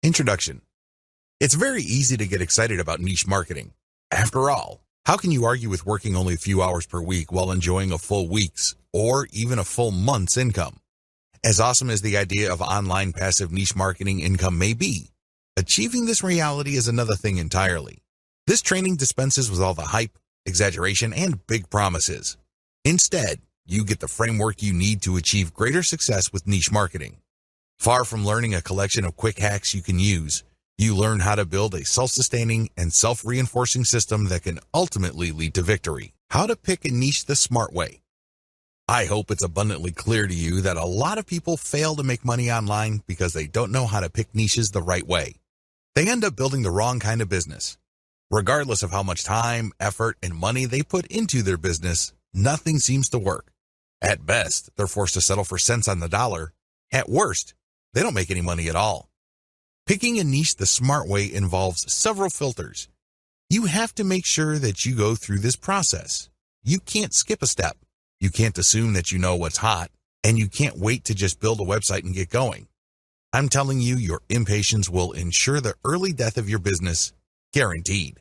Introduction. It's very easy to get excited about niche marketing. After all, how can you argue with working only a few hours per week while enjoying a full week's or even a full month's income? As awesome as the idea of online passive niche marketing income may be, achieving this reality is another thing entirely. This training dispenses with all the hype, exaggeration, and big promises. Instead, you get the framework you need to achieve greater success with niche marketing. Far from learning a collection of quick hacks you can use, you learn how to build a self-sustaining and self-reinforcing system that can ultimately lead to victory. How to pick a niche the smart way. I hope it's abundantly clear to you that a lot of people fail to make money online because they don't know how to pick niches the right way. They end up building the wrong kind of business. Regardless of how much time, effort, and money they put into their business, nothing seems to work. At best, they're forced to settle for cents on the dollar. At worst, they don't make any money at all. Picking a niche the smart way involves several filters. You have to make sure that you go through this process. You can't skip a step. You can't assume that you know what's hot, and you can't wait to just build a website and get going. I'm telling you, your impatience will ensure the early death of your business, guaranteed.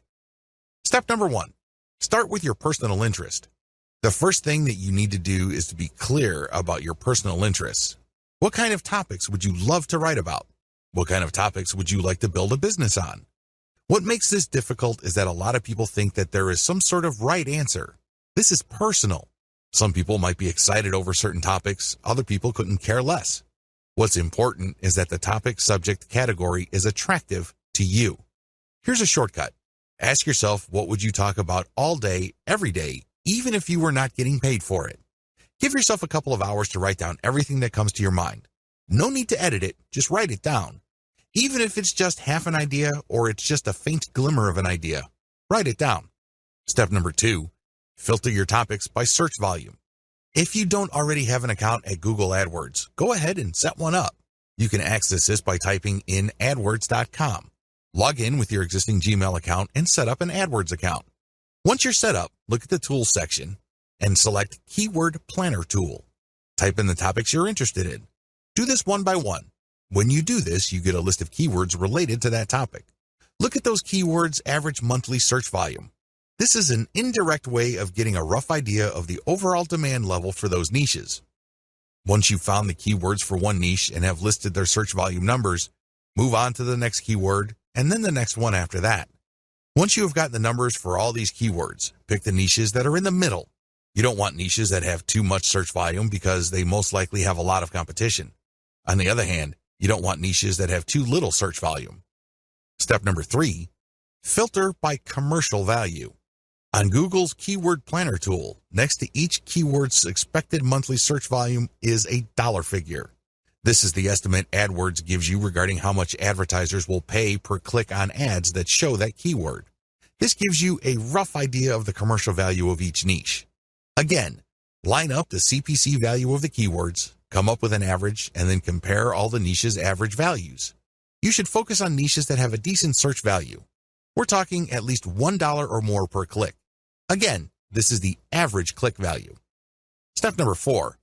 Step number 1, start with your personal interest. The first thing that you need to do is to be clear about your personal interests. What kind of topics would you love to write about? What kind of topics would you like to build a business on? What makes this difficult is that a lot of people think that there is some sort of right answer. This is personal. Some people might be excited over certain topics, other people couldn't care less. What's important is that the topic subject category is attractive to you. Here's a shortcut. Ask yourself, what would you talk about all day, every day, even if you were not getting paid for it? Give yourself a couple of hours to write down everything that comes to your mind. No need to edit it, just write it down. Even if it's just half an idea or it's just a faint glimmer of an idea, write it down. Step number 2, filter your topics by search volume. If you don't already have an account at Google AdWords, go ahead and set one up. You can access this by typing in adwords.com. Log in with your existing Gmail account and set up an AdWords account. Once you're set up, look at the Tools section and select Keyword Planner Tool. Type in the topics you're interested in. Do this one by one. When you do this, you get a list of keywords related to that topic. Look at those keywords' average monthly search volume. This is an indirect way of getting a rough idea of the overall demand level for those niches. Once you've found the keywords for one niche and have listed their search volume numbers, move on to the next keyword and then the next one after that. Once you have got the numbers for all these keywords, pick the niches that are in the middle. You don't want niches that have too much search volume because they most likely have a lot of competition. On the other hand, you don't want niches that have too little search volume. Step number 3, filter by commercial value. On Google's Keyword Planner tool, next to each keyword's expected monthly search volume is a dollar figure. This is the estimate AdWords gives you regarding how much advertisers will pay per click on ads that show that keyword. This gives you a rough idea of the commercial value of each niche. Again, line up the CPC value of the keywords, come up with an average, and then compare all the niches' average values. You should focus on niches that have a decent search value. We're talking at least $1 or more per click. Again, this is the average click value. Step number 4,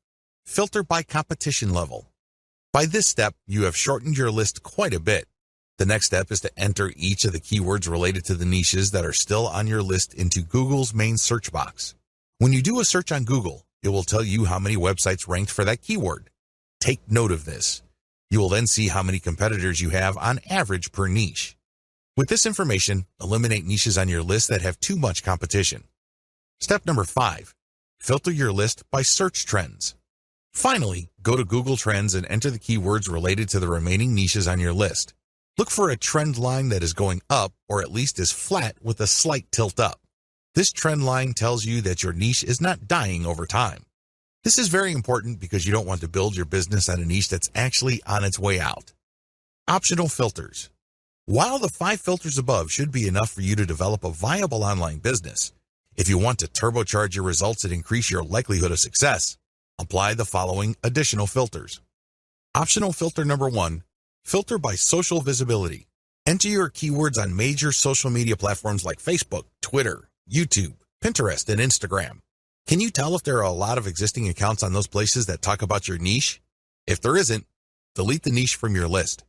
filter by competition level. By this step, you have shortened your list quite a bit. The next step is to enter each of the keywords related to the niches that are still on your list into Google's main search box. When you do a search on Google, it will tell you how many websites ranked for that keyword. Take note of this. You will then see how many competitors you have on average per niche. With this information, eliminate niches on your list that have too much competition. Step number 5, filter your list by search trends. Finally, go to Google Trends and enter the keywords related to the remaining niches on your list. Look for a trend line that is going up or at least is flat with a slight tilt up. This trend line tells you that your niche is not dying over time. This is very important because you don't want to build your business on a niche that's actually on its way out. Optional filters. While the 5 filters above should be enough for you to develop a viable online business, if you want to turbocharge your results and increase your likelihood of success, apply the following additional filters. Optional filter number 1, filter by social visibility. Enter your keywords on major social media platforms like Facebook, Twitter, YouTube, Pinterest, and Instagram. Can you tell if there are a lot of existing accounts on those places that talk about your niche? If there isn't, delete the niche from your list.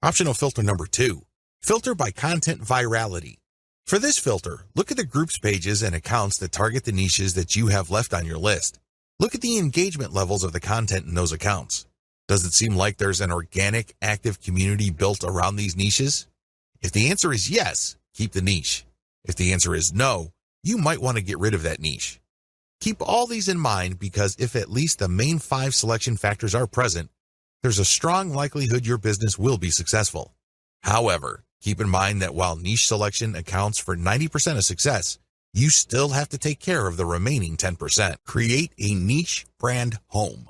Optional filter number 2, filter by content virality. For this filter, look at the groups pages and accounts that target the niches that you have left on your list. Look at the engagement levels of the content in those accounts. Does it seem like there's an organic, active community built around these niches? If the answer is yes, keep the niche. If the answer is no, you might want to get rid of that niche. Keep all these in mind because if at least the main 5 selection factors are present, there's a strong likelihood your business will be successful. However, keep in mind that while niche selection accounts for 90% of success, you still have to take care of the remaining 10%. Create a niche brand home.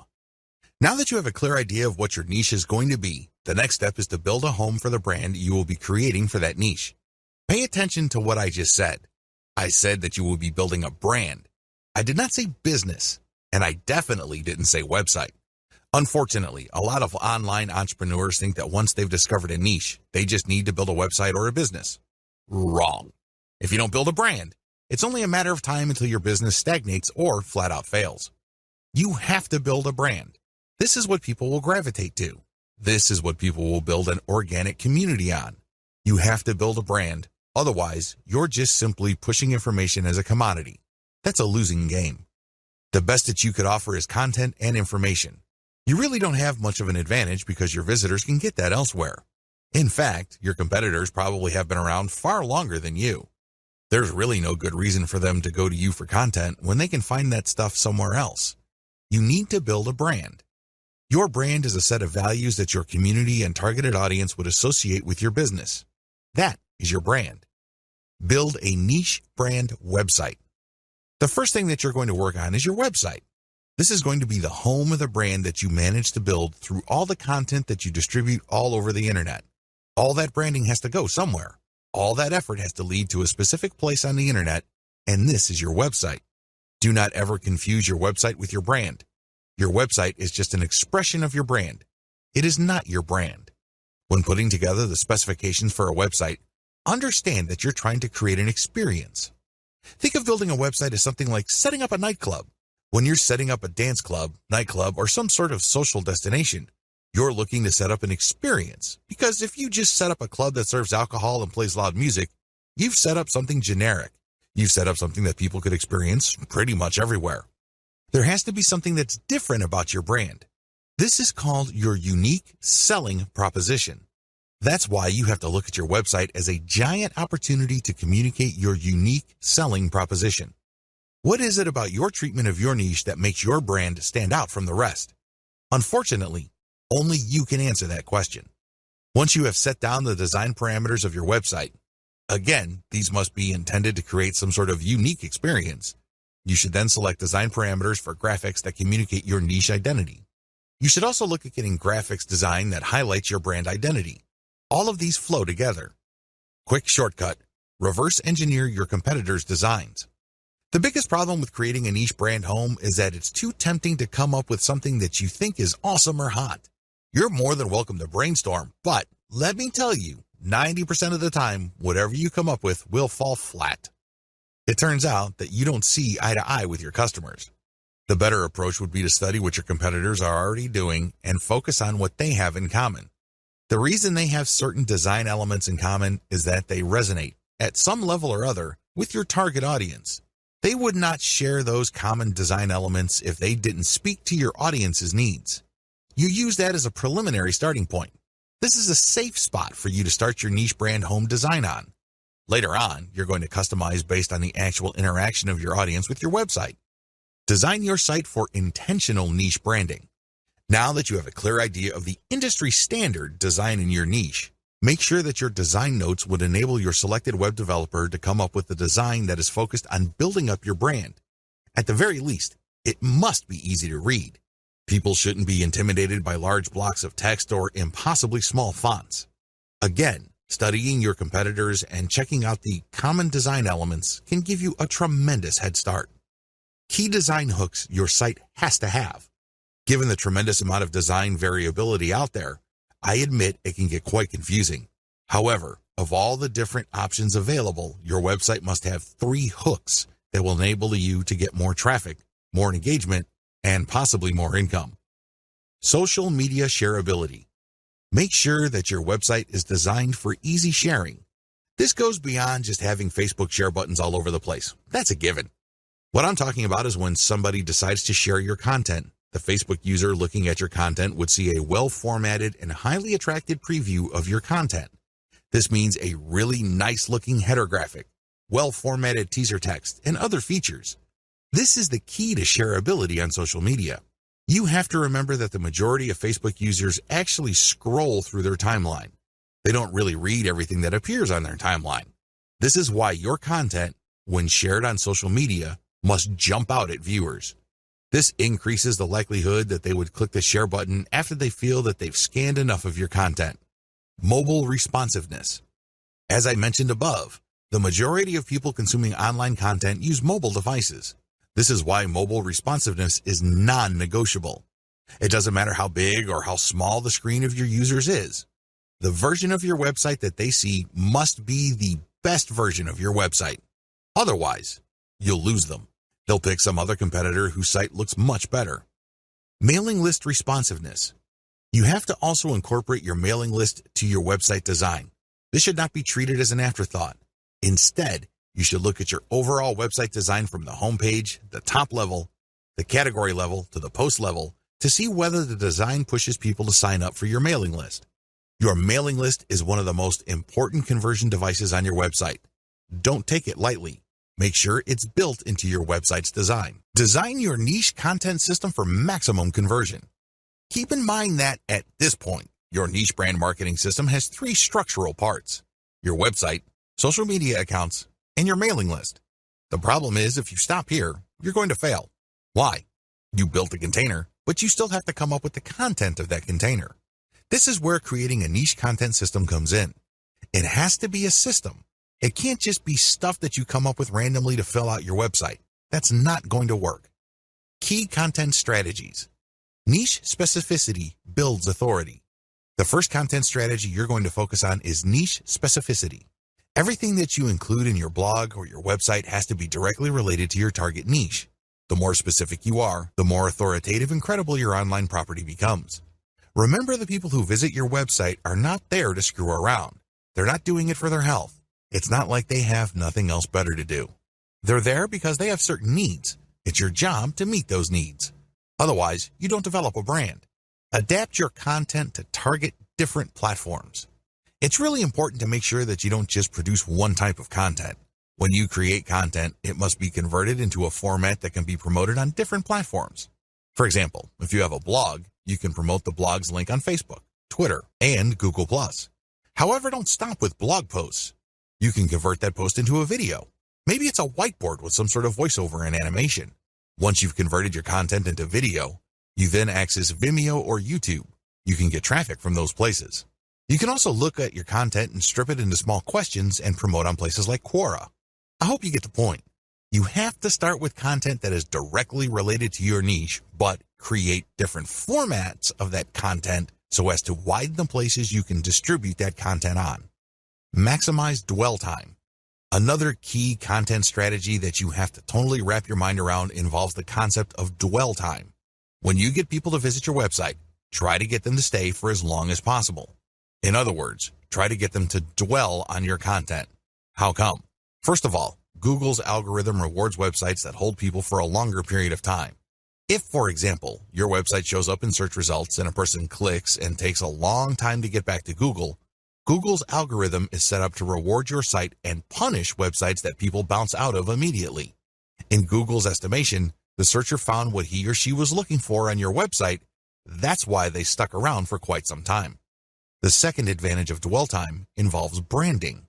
Now that you have a clear idea of what your niche is going to be, the next step is to build a home for the brand you will be creating for that niche. Pay attention to what I just said. I said that you will be building a brand. I did not say business, and I definitely didn't say website. Unfortunately, a lot of online entrepreneurs think that once they've discovered a niche, they just need to build a website or a business. Wrong. If you don't build a brand, it's only a matter of time until your business stagnates or flat out fails. You have to build a brand. This is what people will gravitate to. This is what people will build an organic community on. You have to build a brand. Otherwise, you're just simply pushing information as a commodity. That's a losing game. The best that you could offer is content and information. You really don't have much of an advantage because your visitors can get that elsewhere. In fact, your competitors probably have been around far longer than you. There's really no good reason for them to go to you for content when they can find that stuff somewhere else. You need to build a brand. Your brand is a set of values that your community and targeted audience would associate with your business. That is your brand. Build a niche brand website. The first thing that you're going to work on is your website. This is going to be the home of the brand that you manage to build through all the content that you distribute all over the internet. All that branding has to go somewhere. All that effort has to lead to a specific place on the internet, and this is your website. Do not ever confuse your website with your brand. Your website is just an expression of your brand. It is not your brand. When putting together the specifications for a website, understand that you're trying to create an experience. Think of building a website as something like setting up a nightclub. When you're setting up a dance club, nightclub, or some sort of social destination, you're looking to set up an experience. Because if you just set up a club that serves alcohol and plays loud music, you've set up something generic. You've set up something that people could experience pretty much everywhere. There has to be something that's different about your brand. This is called your unique selling proposition. That's why you have to look at your website as a giant opportunity to communicate your unique selling proposition. What is it about your treatment of your niche that makes your brand stand out from the rest? Unfortunately, only you can answer that question. Once you have set down the design parameters of your website, again, these must be intended to create some sort of unique experience. You should then select design parameters for graphics that communicate your niche identity. You should also look at getting graphics design that highlights your brand identity. All of these flow together. Quick shortcut, reverse engineer your competitors' designs. The biggest problem with creating a niche brand home is that it's too tempting to come up with something that you think is awesome or hot. You're more than welcome to brainstorm, but let me tell you, 90% of the time, whatever you come up with will fall flat. It turns out that you don't see eye to eye with your customers. The better approach would be to study what your competitors are already doing and focus on what they have in common. The reason they have certain design elements in common is that they resonate, at some level or other, with your target audience. They would not share those common design elements if they didn't speak to your audience's needs. You use that as a preliminary starting point. This is a safe spot for you to start your niche brand home design on. Later on, you're going to customize based on the actual interaction of your audience with your website. Design your site for intentional niche branding. Now that you have a clear idea of the industry standard design in your niche, make sure that your design notes would enable your selected web developer to come up with a design that is focused on building up your brand. At the very least, it must be easy to read. People shouldn't be intimidated by large blocks of text or impossibly small fonts. Again, studying your competitors and checking out the common design elements can give you a tremendous head start. Key design hooks your site has to have. Given the tremendous amount of design variability out there, I admit it can get quite confusing. However, of all the different options available, your website must have 3 hooks that will enable you to get more traffic, more engagement, and possibly more income. Social media shareability. Make sure that your website is designed for easy sharing. This goes beyond just having Facebook share buttons all over the place. That's a given. What I'm talking about is when somebody decides to share your content, the Facebook user looking at your content would see a well-formatted and highly attractive preview of your content. This means a really nice-looking header graphic, well-formatted teaser text, and other features. This is the key to shareability on social media. You have to remember that the majority of Facebook users actually scroll through their timeline. They don't really read everything that appears on their timeline. This is why your content, when shared on social media, must jump out at viewers. This increases the likelihood that they would click the share button after they feel that they've scanned enough of your content. Mobile responsiveness. As I mentioned above, the majority of people consuming online content use mobile devices. This is why mobile responsiveness is non-negotiable. It doesn't matter how big or how small the screen of your users is. The version of your website that they see must be the best version of your website. Otherwise, you'll lose them. They'll pick some other competitor whose site looks much better. Mailing list responsiveness. You have to also incorporate your mailing list to your website design. This should not be treated as an afterthought. Instead, you should look at your overall website design from the homepage, the top level, the category level, to the post level to see whether the design pushes people to sign up for your mailing list. Your mailing list is one of the most important conversion devices on your website. Don't take it lightly. Make sure it's built into your website's design. Design your niche content system for maximum conversion. Keep in mind that at this point, your niche brand marketing system has 3 structural parts: your website, social media accounts, and your mailing list. The problem is, if you stop here, you're going to fail. Why? You built a container, but you still have to come up with the content of that container. This is where creating a niche content system comes in. It has to be a system. It can't just be stuff that you come up with randomly to fill out your website. That's not going to work. Key content strategies. Niche specificity builds authority. The first content strategy you're going to focus on is niche specificity. Everything that you include in your blog or your website has to be directly related to your target niche. The more specific you are, the more authoritative and credible your online property becomes. Remember, the people who visit your website are not there to screw around. They're not doing it for their health. It's not like they have nothing else better to do. They're there because they have certain needs. It's your job to meet those needs. Otherwise, you don't develop a brand. Adapt your content to target different platforms. It's really important to make sure that you don't just produce one type of content. When you create content, it must be converted into a format that can be promoted on different platforms. For example, if you have a blog, you can promote the blog's link on Facebook, Twitter, and Google+. However, don't stop with blog posts. You can convert that post into a video. Maybe it's a whiteboard with some sort of voiceover and animation. Once you've converted your content into video, you then access Vimeo or YouTube. You can get traffic from those places. You can also look at your content and strip it into small questions and promote on places like Quora. I hope you get the point. You have to start with content that is directly related to your niche, but create different formats of that content so as to widen the places you can distribute that content on. Maximize dwell time. Another key content strategy that you have to totally wrap your mind around involves the concept of dwell time. When you get people to visit your website, try to get them to stay for as long as possible. In other words, try to get them to dwell on your content. How come? First of all, Google's algorithm rewards websites that hold people for a longer period of time. If, for example, your website shows up in search results and a person clicks and takes a long time to get back to Google, Google's algorithm is set up to reward your site and punish websites that people bounce out of immediately. In Google's estimation, the searcher found what he or she was looking for on your website. That's why they stuck around for quite some time. The second advantage of dwell time involves branding.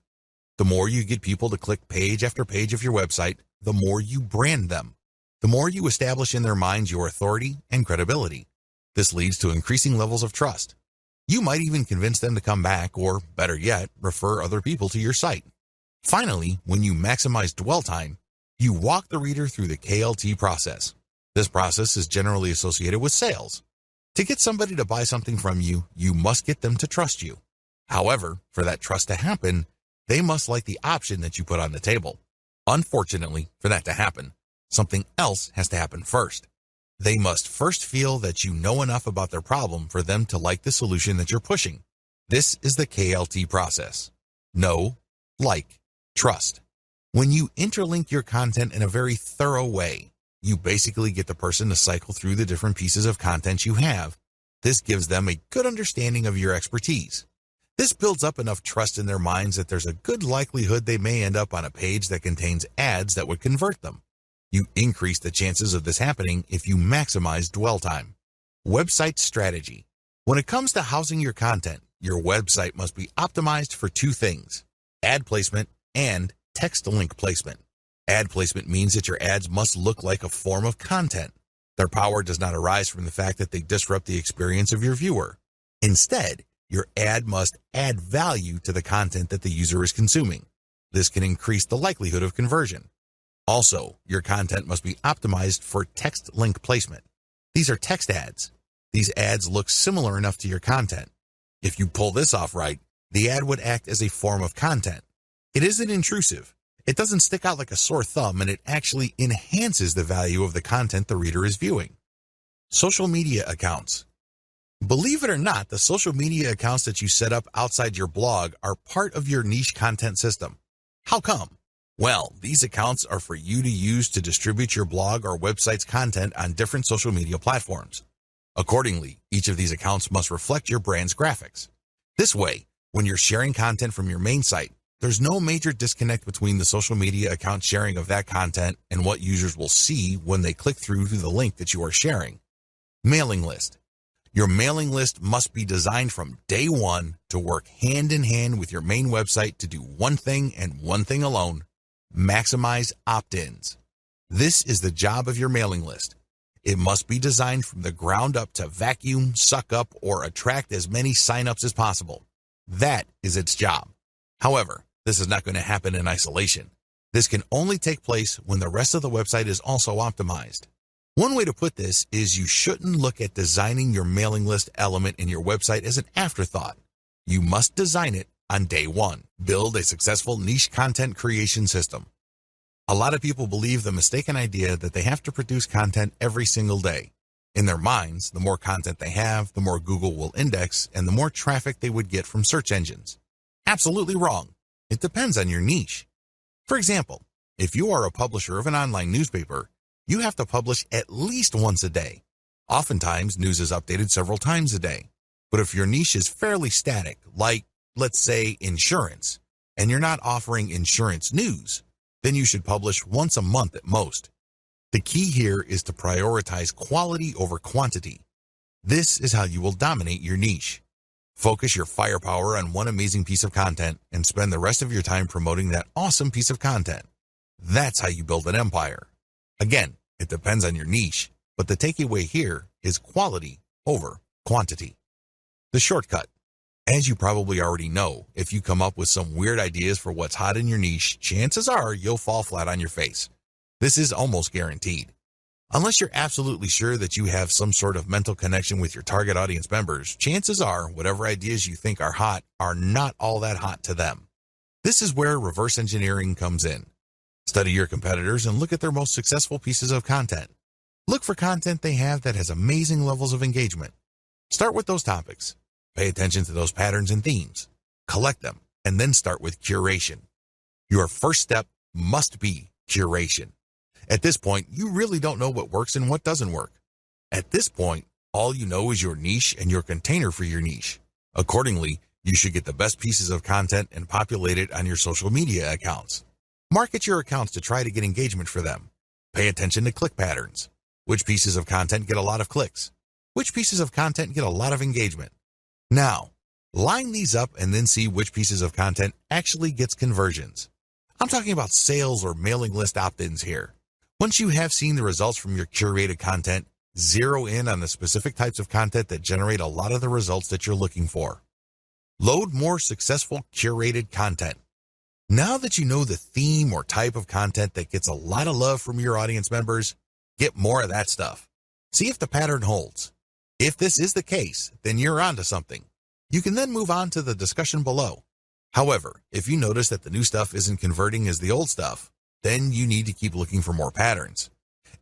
The more you get people to click page after page of your website, the more you brand them. The more you establish in their minds your authority and credibility. This leads to increasing levels of trust. You might even convince them to come back or, better yet, refer other people to your site. Finally, when you maximize dwell time, you walk the reader through the KLT process. This process is generally associated with sales. To get somebody to buy something from you, you must get them to trust you. However, for that trust to happen, they must like the option that you put on the table. Unfortunately, for that to happen, something else has to happen first. They must first feel that you know enough about their problem for them to like the solution that you're pushing. This is the KLT process. Know, like, trust. When you interlink your content in a very thorough way, you basically get the person to cycle through the different pieces of content you have. This gives them a good understanding of your expertise. This builds up enough trust in their minds that there's a good likelihood they may end up on a page that contains ads that would convert them. You increase the chances of this happening if you maximize dwell time. Website strategy. When it comes to housing your content, your website must be optimized for two things: ad placement and text link placement. Ad placement means that your ads must look like a form of content. Their power does not arise from the fact that they disrupt the experience of your viewer. Instead, your ad must add value to the content that the user is consuming. This can increase the likelihood of conversion. Also, your content must be optimized for text link placement. These are text ads. These ads look similar enough to your content. If you pull this off right, the ad would act as a form of content. It isn't intrusive. It doesn't stick out like a sore thumb, and it actually enhances the value of the content the reader is viewing. Social media accounts. Believe it or not, the social media accounts that you set up outside your blog are part of your niche content system. How come? Well, these accounts are for you to use to distribute your blog or website's content on different social media platforms. Accordingly, each of these accounts must reflect your brand's graphics. This way, when you're sharing content from your main site, there's no major disconnect between the social media account sharing of that content and what users will see when they click through to the link that you are sharing. Mailing list. Your mailing list must be designed from day one to work hand in hand with your main website to do one thing and one thing alone: maximize opt-ins. This is the job of your mailing list. It must be designed from the ground up to vacuum, suck up, or attract as many signups as possible. That is its job. However, this is not going to happen in isolation. This can only take place when the rest of the website is also optimized. One way to put this is you shouldn't look at designing your mailing list element in your website as an afterthought. You must design it on day one. Build a successful niche content creation system. A lot of people believe the mistaken idea that they have to produce content every single day. In their minds, the more content they have, the more Google will index and the more traffic they would get from search engines. Absolutely wrong. It depends on your niche. For example, if you are a publisher of an online newspaper, you have to publish at least once a day. Oftentimes, news is updated several times a day. But if your niche is fairly static, like, let's say, insurance, and you're not offering insurance news, then you should publish once a month at most. The key here is to prioritize quality over quantity. This is how you will dominate your niche. Focus your firepower on one amazing piece of content and spend the rest of your time promoting that awesome piece of content. That's how you build an empire. Again, it depends on your niche, but the takeaway here is quality over quantity. The shortcut. As you probably already know, if you come up with some weird ideas for what's hot in your niche, chances are you'll fall flat on your face. This is almost guaranteed. Unless you're absolutely sure that you have some sort of mental connection with your target audience members, chances are whatever ideas you think are hot are not all that hot to them. This is where reverse engineering comes in. Study your competitors and look at their most successful pieces of content. Look for content they have that has amazing levels of engagement. Start with those topics. Pay attention to those patterns and themes. Collect them, and then start with curation. Your first step must be curation. At this point, you really don't know what works and what doesn't work. At this point, all you know is your niche and your container for your niche. Accordingly, you should get the best pieces of content and populate it on your social media accounts. Market your accounts to try to get engagement for them. Pay attention to click patterns. Which pieces of content get a lot of clicks? Which pieces of content get a lot of engagement? Now, line these up and then see which pieces of content actually gets conversions. I'm talking about sales or mailing list opt-ins here. Once you have seen the results from your curated content, zero in on the specific types of content that generate a lot of the results that you're looking for. Load more successful curated content. Now that you know the theme or type of content that gets a lot of love from your audience members, get more of that stuff. See if the pattern holds. If this is the case, then you're onto something. You can then move on to the discussion below. However, if you notice that the new stuff isn't converting as the old stuff, then you need to keep looking for more patterns.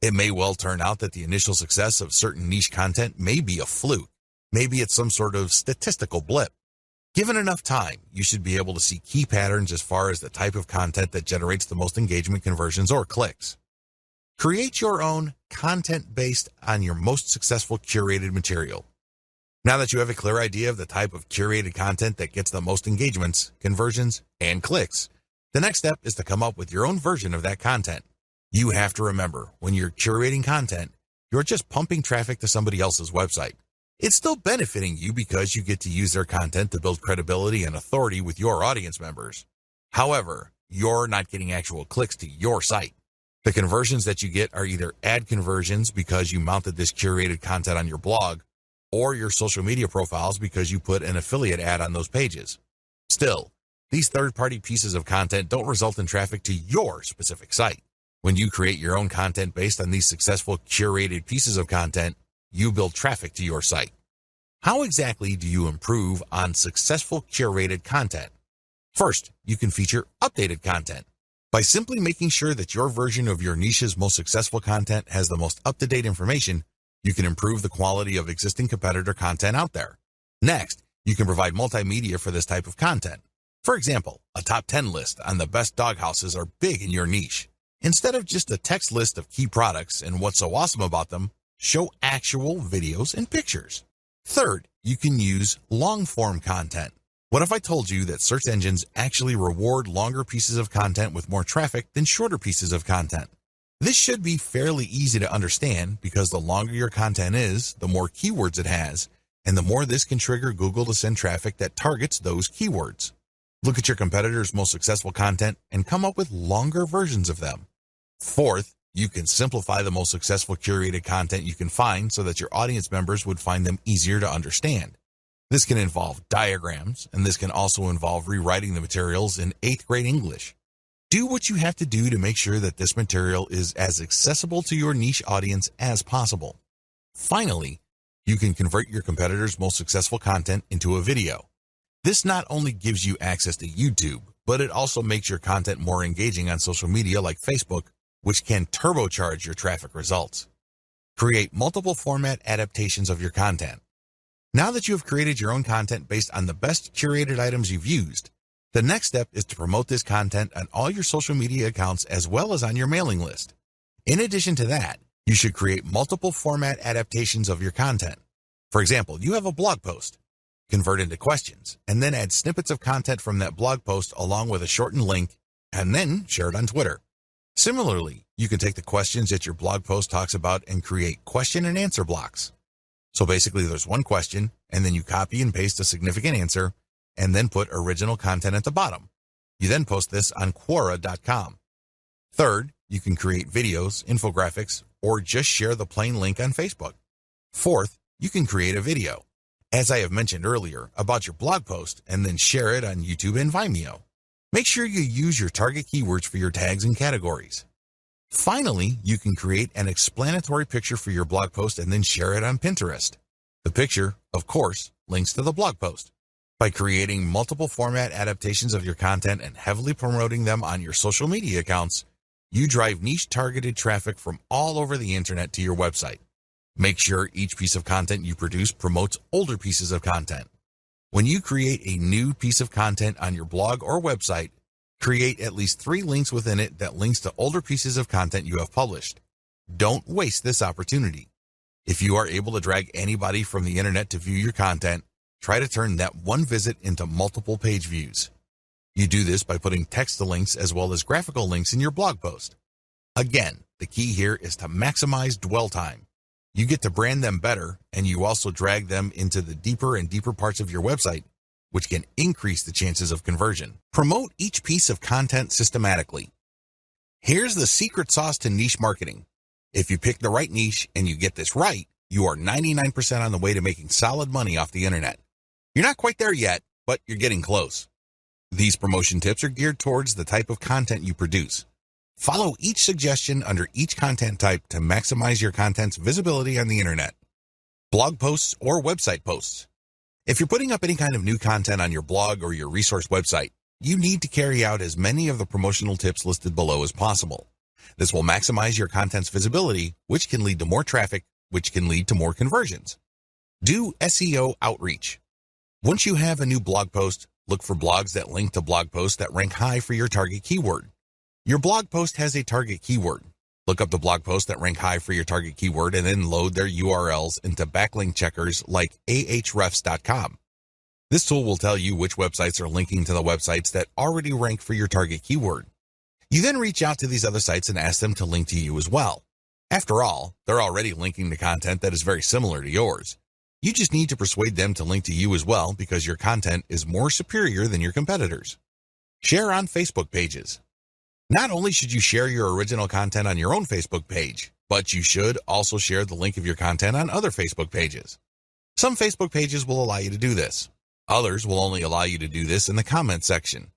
It may well turn out that the initial success of certain niche content may be a fluke. Maybe it's some sort of statistical blip. Given enough time, you should be able to see key patterns as far as the type of content that generates the most engagement, conversions, or clicks. Create your own content based on your most successful curated material. Now that you have a clear idea of the type of curated content that gets the most engagements, conversions, and clicks, the next step is to come up with your own version of that content. You have to remember, when you're curating content, you're just pumping traffic to somebody else's website. It's still benefiting you because you get to use their content to build credibility and authority with your audience members. However, you're not getting actual clicks to your site. The conversions that you get are either ad conversions because you mounted this curated content on your blog, or your social media profiles because you put an affiliate ad on those pages. Still, these third-party pieces of content don't result in traffic to your specific site. When you create your own content based on these successful curated pieces of content, you build traffic to your site. How exactly do you improve on successful curated content? First, you can feature updated content. By simply making sure that your version of your niche's most successful content has the most up-to-date information, you can improve the quality of existing competitor content out there. Next, you can provide multimedia for this type of content. For example, a top 10 list on the best dog houses are big in your niche. Instead of just a text list of key products and what's so awesome about them, show actual videos and pictures. Third, you can use long-form content. What if I told you that search engines actually reward longer pieces of content with more traffic than shorter pieces of content? This should be fairly easy to understand because the longer your content is, the more keywords it has, and the more this can trigger Google to send traffic that targets those keywords. Look at your competitors' most successful content and come up with longer versions of them. Fourth, you can simplify the most successful curated content you can find so that your audience members would find them easier to understand. This can involve diagrams, and this can also involve rewriting the materials in 8th grade English. Do what you have to do to make sure that this material is as accessible to your niche audience as possible. Finally, you can convert your competitors' most successful content into a video. This not only gives you access to YouTube, but it also makes your content more engaging on social media like Facebook, which can turbocharge your traffic results. Create multiple format adaptations of your content. Now that you have created your own content based on the best curated items you've used, the next step is to promote this content on all your social media accounts as well as on your mailing list. In addition to that, you should create multiple format adaptations of your content. For example, you have a blog post. Convert into questions, and then add snippets of content from that blog post along with a shortened link, and then share it on Twitter. Similarly, you can take the questions that your blog post talks about and create question and answer blocks. So basically there's one question, and then you copy and paste a significant answer, and then put original content at the bottom. You then post this on Quora.com. Third, you can create videos, infographics, or just share the plain link on Facebook. Fourth, you can create a video, as I have mentioned earlier, about your blog post and then share it on YouTube and Vimeo. Make sure you use your target keywords for your tags and categories. Finally, you can create an explanatory picture for your blog post and then share it on Pinterest. The picture, of course, links to the blog post. By creating multiple format adaptations of your content and heavily promoting them on your social media accounts, you drive niche-targeted traffic from all over the internet to your website. Make sure each piece of content you produce promotes older pieces of content. When you create a new piece of content on your blog or website, create at least 3 links within it that links to older pieces of content you have published. Don't waste this opportunity. If you are able to drag anybody from the internet to view your content, try to turn that one visit into multiple page views. You do this by putting text to links as well as graphical links in your blog post. Again, the key here is to maximize dwell time. You get to brand them better, and you also drag them into the deeper and deeper parts of your website, which can increase the chances of conversion. Promote each piece of content systematically. Here's the secret sauce to niche marketing. If you pick the right niche and you get this right, you are 99% on the way to making solid money off the internet. You're not quite there yet, but you're getting close. These promotion tips are geared towards the type of content you produce. Follow each suggestion under each content type to maximize your content's visibility on the internet. Blog posts or website posts. If you're putting up any kind of new content on your blog or your resource website, you need to carry out as many of the promotional tips listed below as possible. This will maximize your content's visibility, which can lead to more traffic, which can lead to more conversions. Do SEO outreach. Once you have a new blog post, look for blogs that link to blog posts that rank high for your target keyword. Your blog post has a target keyword. Look up the blog posts that rank high for your target keyword and then load their URLs into backlink checkers like ahrefs.com. This tool will tell you which websites are linking to the websites that already rank for your target keyword. You then reach out to these other sites and ask them to link to you as well. After all, they're already linking to content that is very similar to yours. You just need to persuade them to link to you as well because your content is more superior than your competitors. Share on Facebook pages. Not only should you share your original content on your own Facebook page, but you should also share the link of your content on other Facebook pages. Some Facebook pages will allow you to do this. Others will only allow you to do this in the comment section.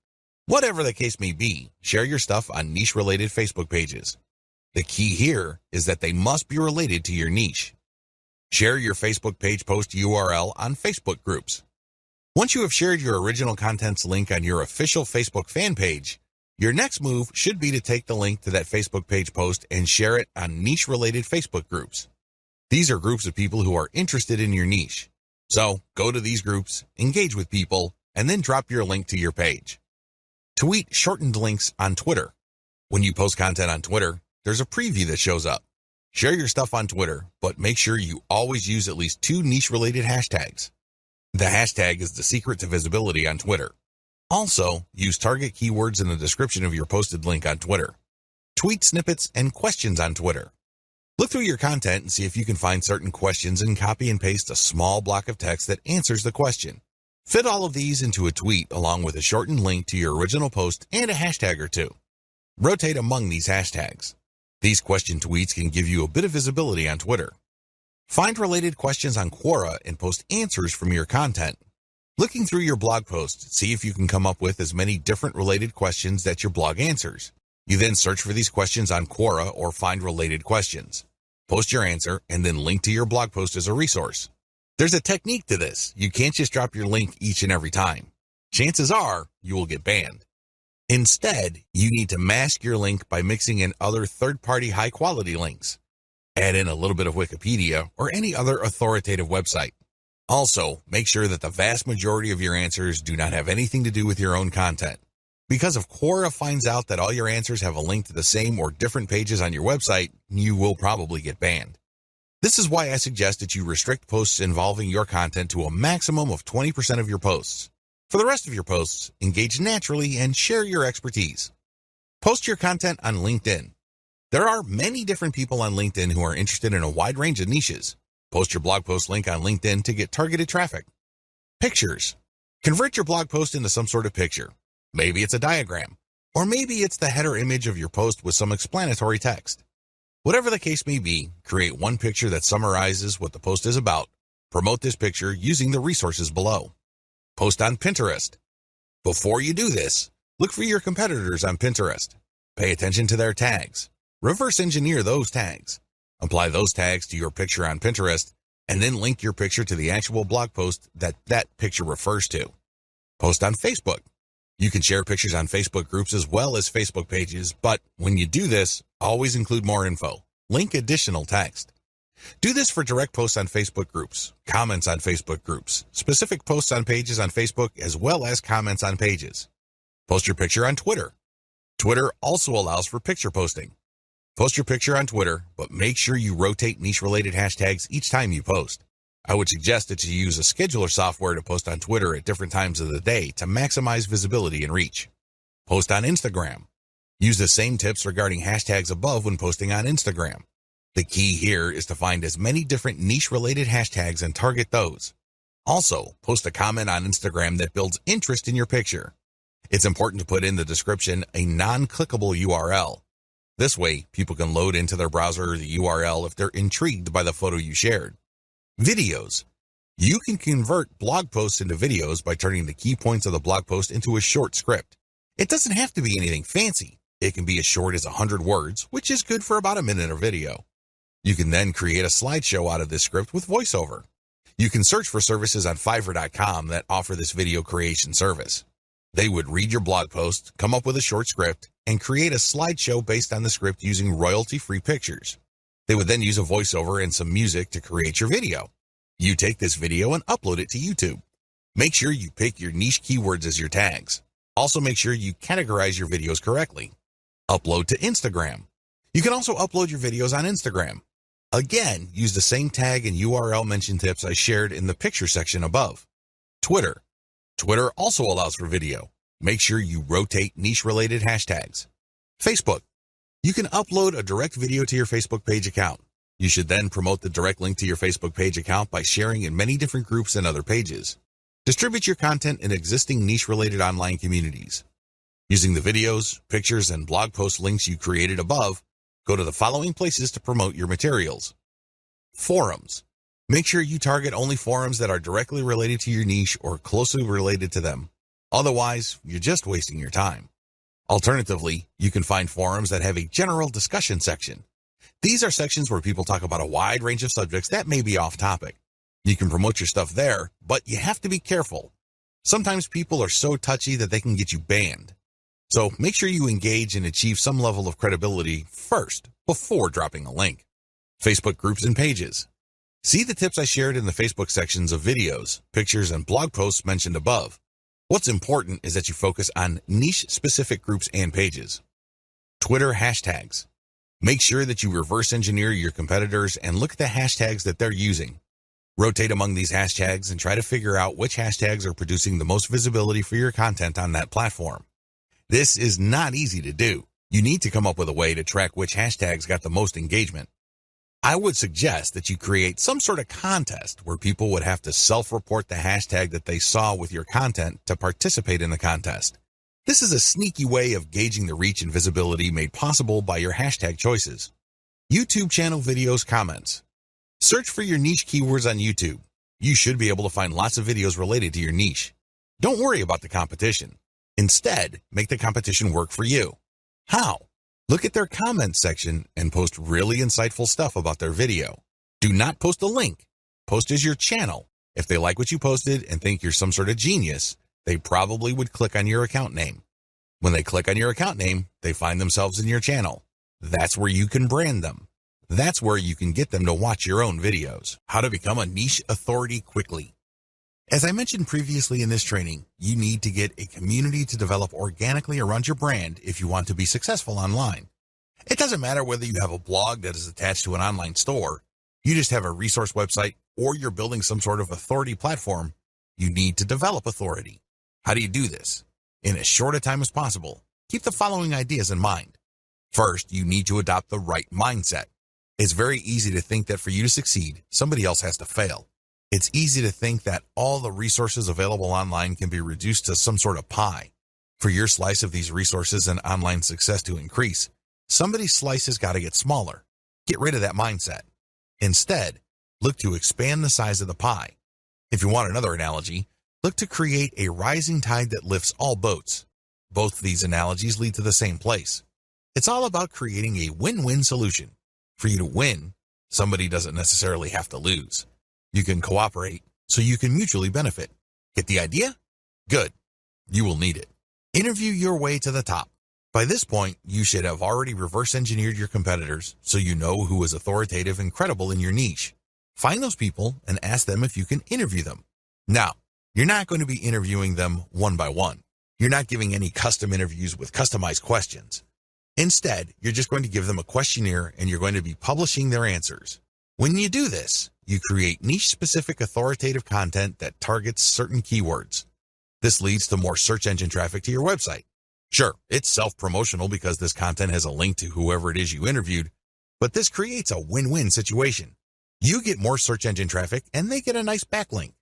Whatever the case may be, share your stuff on niche-related Facebook pages. The key here is that they must be related to your niche. Share your Facebook page post URL on Facebook groups. Once you have shared your original content's link on your official Facebook fan page, your next move should be to take the link to that Facebook page post and share it on niche-related Facebook groups. These are groups of people who are interested in your niche. So go to these groups, engage with people, and then drop your link to your page. Tweet shortened links on Twitter. When you post content on Twitter, there's a preview that shows up. Share your stuff on Twitter, but make sure you always use at least 2 niche-related hashtags. The hashtag is the secret to visibility on Twitter. Also, use target keywords in the description of your posted link on Twitter. Tweet snippets and questions on Twitter. Look through your content and see if you can find certain questions and copy and paste a small block of text that answers the question. Fit all of these into a tweet along with a shortened link to your original post and a hashtag or 2. Rotate among these hashtags. These question tweets can give you a bit of visibility on Twitter. Find related questions on Quora and post answers from your content. Looking through your blog post, see if you can come up with as many different related questions that your blog answers. You then search for these questions on Quora or find related questions. Post your answer and then link to your blog post as a resource. There's a technique to this. You can't just drop your link each and every time. Chances are you will get banned. Instead, you need to mask your link by mixing in other third-party high-quality links. Add in a little bit of Wikipedia or any other authoritative website. Also, make sure that the vast majority of your answers do not have anything to do with your own content. Because if Quora finds out that all your answers have a link to the same or different pages on your website, you will probably get banned. This is why I suggest that you restrict posts involving your content to a maximum of 20% of your posts. For the rest of your posts, engage naturally and share your expertise. Post your content on LinkedIn. There are many different people on LinkedIn who are interested in a wide range of niches. Post your blog post link on LinkedIn to get targeted traffic. Pictures. Convert your blog post into some sort of picture. Maybe it's a diagram, or maybe it's the header image of your post with some explanatory text. Whatever the case may be, create one picture that summarizes what the post is about. Promote this picture using the resources below. Post on Pinterest. Before you do this, look for your competitors on Pinterest. Pay attention to their tags. Reverse engineer those tags. Apply those tags to your picture on Pinterest, and then link your picture to the actual blog post that picture refers to. Post on Facebook. You can share pictures on Facebook groups as well as Facebook pages, but when you do this, always include more info. Link additional text. Do this for direct posts on Facebook groups, comments on Facebook groups, specific posts on pages on Facebook, as well as comments on pages. Post your picture on Twitter. Twitter also allows for picture posting. Post your picture on Twitter, but make sure you rotate niche-related hashtags each time you post. I would suggest that you use a scheduler software to post on Twitter at different times of the day to maximize visibility and reach. Post on Instagram. Use the same tips regarding hashtags above when posting on Instagram. The key here is to find as many different niche-related hashtags and target those. Also, post a comment on Instagram that builds interest in your picture. It's important to put in the description a non-clickable URL. This way, people can load into their browser the URL if they're intrigued by the photo you shared. Videos. You can convert blog posts into videos by turning the key points of the blog post into a short script. It doesn't have to be anything fancy. It can be as short as 100 words, which is good for about a minute of video. You can then create a slideshow out of this script with voiceover. You can search for services on Fiverr.com that offer this video creation service. They would read your blog post, come up with a short script, and create a slideshow based on the script using royalty-free pictures. They would then use a voiceover and some music to create your video. You take this video and upload it to YouTube. Make sure you pick your niche keywords as your tags. Also make sure you categorize your videos correctly. Upload to Instagram. You can also upload your videos on Instagram. Again, use the same tag and URL mention tips I shared in the picture section above. Twitter. Twitter also allows for video. Make sure you rotate niche-related hashtags. Facebook. You can upload a direct video to your Facebook page account. You should then promote the direct link to your Facebook page account by sharing in many different groups and other pages. Distribute your content in existing niche-related online communities. Using the videos, pictures, and blog post links you created above, go to the following places to promote your materials. Forums. Make sure you target only forums that are directly related to your niche or closely related to them. Otherwise, you're just wasting your time. Alternatively, you can find forums that have a general discussion section. These are sections where people talk about a wide range of subjects that may be off topic. You can promote your stuff there, but you have to be careful. Sometimes people are so touchy that they can get you banned. So make sure you engage and achieve some level of credibility first before dropping a link. Facebook groups and pages. See the tips I shared in the Facebook sections of videos, pictures, and blog posts mentioned above. What's important is that you focus on niche-specific groups and pages. Twitter hashtags. Make sure that you reverse engineer your competitors and look at the hashtags that they're using. Rotate among these hashtags and try to figure out which hashtags are producing the most visibility for your content on that platform. This is not easy to do. You need to come up with a way to track which hashtags got the most engagement. I would suggest that you create some sort of contest where people would have to self-report the hashtag that they saw with your content to participate in the contest. This is a sneaky way of gauging the reach and visibility made possible by your hashtag choices. YouTube channel videos comments. Search for your niche keywords on YouTube. You should be able to find lots of videos related to your niche. Don't worry about the competition. Instead, make the competition work for you. How? Look at their comments section and post really insightful stuff about their video. Do not post a link. Post as your channel. If they like what you posted and think you're some sort of genius, they probably would click on your account name. When they click on your account name, they find themselves in your channel. That's where you can brand them. That's where you can get them to watch your own videos. How to become a niche authority quickly. As I mentioned previously in this training, you need to get a community to develop organically around your brand if you want to be successful online. It doesn't matter whether you have a blog that is attached to an online store, you just have a resource website, or you're building some sort of authority platform. You need to develop authority. How do you do this? In as short a time as possible, keep the following ideas in mind. First, you need to adopt the right mindset. It's very easy to think that for you to succeed, somebody else has to fail. It's easy to think that all the resources available online can be reduced to some sort of pie. For your slice of these resources and online success to increase, somebody's slice has got to get smaller. Get rid of that mindset. Instead, look to expand the size of the pie. If you want another analogy, look to create a rising tide that lifts all boats. Both these analogies lead to the same place. It's all about creating a win-win solution. For you to win, somebody doesn't necessarily have to lose. You can cooperate so you can mutually benefit. Get the idea? Good. You will need it. Interview your way to the top. By this point, you should have already reverse engineered your competitors so you know who is authoritative and credible in your niche. Find those people and ask them if you can interview them. Now, you're not going to be interviewing them one by one. You're not giving any custom interviews with customized questions. Instead, you're just going to give them a questionnaire and you're going to be publishing their answers. When you do this, you create niche-specific authoritative content that targets certain keywords. This leads to more search engine traffic to your website. Sure, it's self-promotional because this content has a link to whoever it is you interviewed, but this creates a win-win situation. You get more search engine traffic and they get a nice backlink.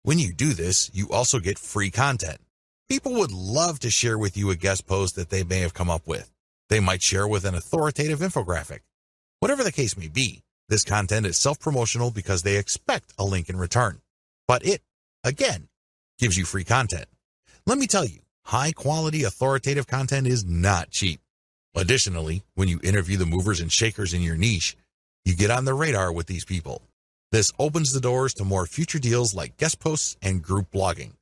When you do this, you also get free content. People would love to share with you a guest post that they may have come up with. They might share with an authoritative infographic. Whatever the case may be, this content is self-promotional because they expect a link in return. But it, again, gives you free content. Let me tell you, high-quality authoritative content is not cheap. Additionally, when you interview the movers and shakers in your niche, you get on the radar with these people. This opens the doors to more future deals like guest posts and group blogging.